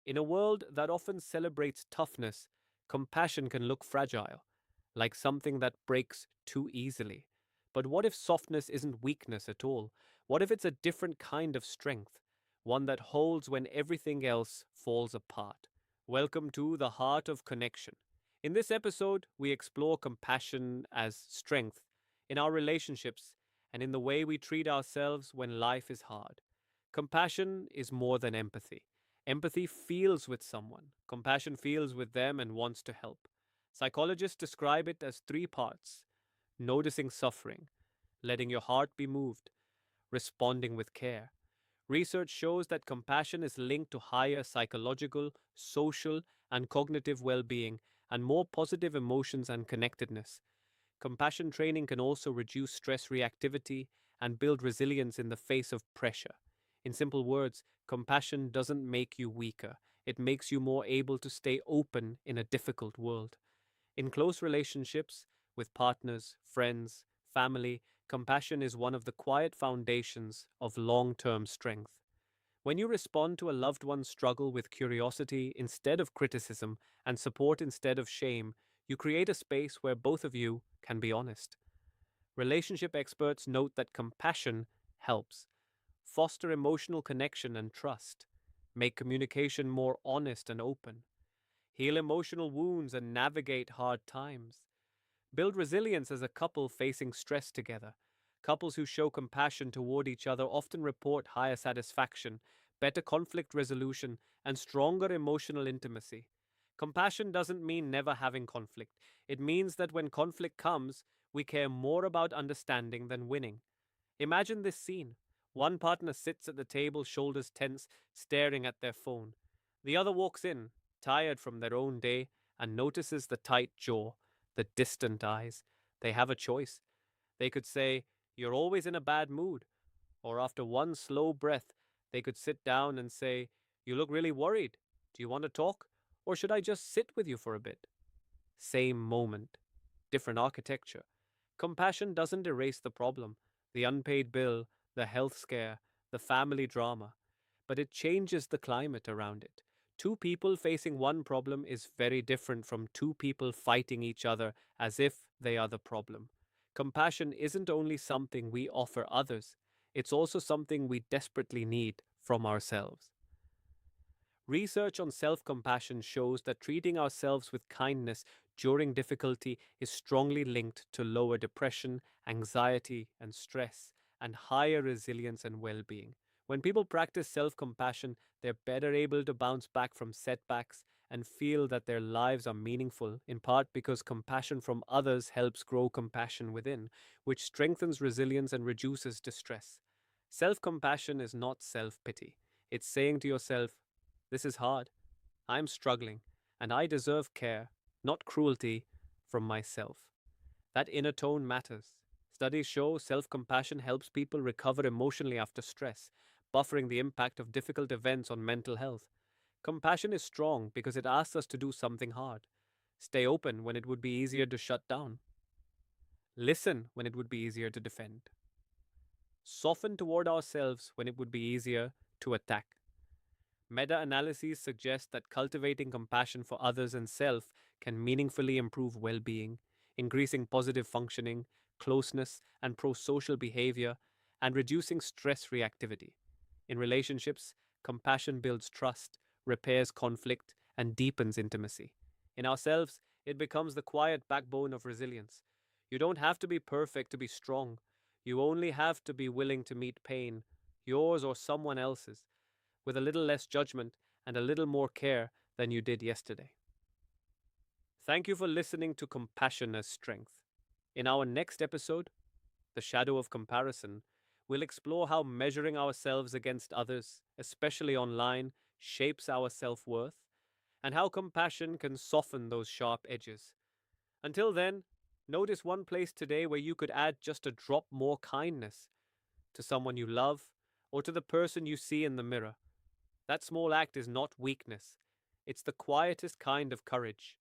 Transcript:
In a world that often celebrates toughness, compassion can look fragile, like something that breaks too easily. But what if softness isn't weakness at all? What if it's a different kind of strength, one that holds when everything else falls apart? Welcome to the Heart of Connection. In this episode, we explore compassion as strength in our relationships and in the way we treat ourselves when life is hard. Compassion is more than empathy. Empathy feels with someone, compassion feels with them and wants to help. Psychologists describe it as three parts: noticing suffering, letting your heart be moved, responding with care. Research shows that compassion is linked to higher psychological, social, and cognitive well being and more positive emotions and connectedness. Compassion training can also reduce stress reactivity and build resilience in the face of pressure. In simple words, compassion doesn't make you weaker, it makes you more able to stay open in a difficult world. In close relationships, with partners, friends, family, compassion is one of the quiet foundations of long term strength. When you respond to a loved one's struggle with curiosity instead of criticism and support instead of shame, you create a space where both of you can be honest. Relationship experts note that compassion helps foster emotional connection and trust, make communication more honest and open, heal emotional wounds and navigate hard times, build resilience as a couple facing stress together. Couples who show compassion toward each other often report higher satisfaction, better conflict resolution, and stronger emotional intimacy. Compassion doesn't mean never having conflict. It means that when conflict comes, we care more about understanding than winning. Imagine this scene. One partner sits at the table, shoulders tense, staring at their phone. The other walks in, tired from their own day, and notices the tight jaw, the distant eyes. They have a choice. They could say, "You're always in a bad mood." Or after one slow breath, they could sit down and say, "You look really worried. Do you want to talk? Or should I just sit with you for a bit?" Same moment, different architecture. Compassion doesn't erase the problem, the unpaid bill, the health scare, the family drama, but it changes the climate around it. Two people facing one problem is very different from two people fighting each other as if they are the problem. Compassion isn't only something we offer others, it's also something we desperately need from ourselves. Research on self compassion shows that treating ourselves with kindness during difficulty is strongly linked to lower depression, anxiety, and stress, and higher resilience and well being. When people practice self compassion, they're better able to bounce back from setbacks and feel that their lives are meaningful, in part because compassion from others helps grow compassion within, which strengthens resilience and reduces distress. Self compassion is not self pity. It's saying to yourself, "This is hard. I'm struggling, and I deserve care, not cruelty, from myself." That inner tone matters. Studies show self compassion helps people recover emotionally after stress, buffering the impact of difficult events on mental health. Compassion is strong because it asks us to do something hard. Stay open when it would be easier to shut down. Listen when it would be easier to defend. Soften toward ourselves when it would be easier to attack. Meta analyses suggest that cultivating compassion for others and self can meaningfully improve well being, increasing positive functioning, closeness, and pro social behavior, and reducing stress reactivity. In relationships, compassion builds trust, repairs conflict, and deepens intimacy. In ourselves, it becomes the quiet backbone of resilience. You don't have to be perfect to be strong. You only have to be willing to meet pain, yours or someone else's, with a little less judgment and a little more care than you did yesterday. Thank you for listening to Compassion as Strength. In our next episode, The Shadow of Comparison, we'll explore how measuring ourselves against others, especially online, shapes our self worth, and how compassion can soften those sharp edges. Until then, notice one place today where you could add just a drop more kindness to someone you love or to the person you see in the mirror. That small act is not weakness, it's the quietest kind of courage.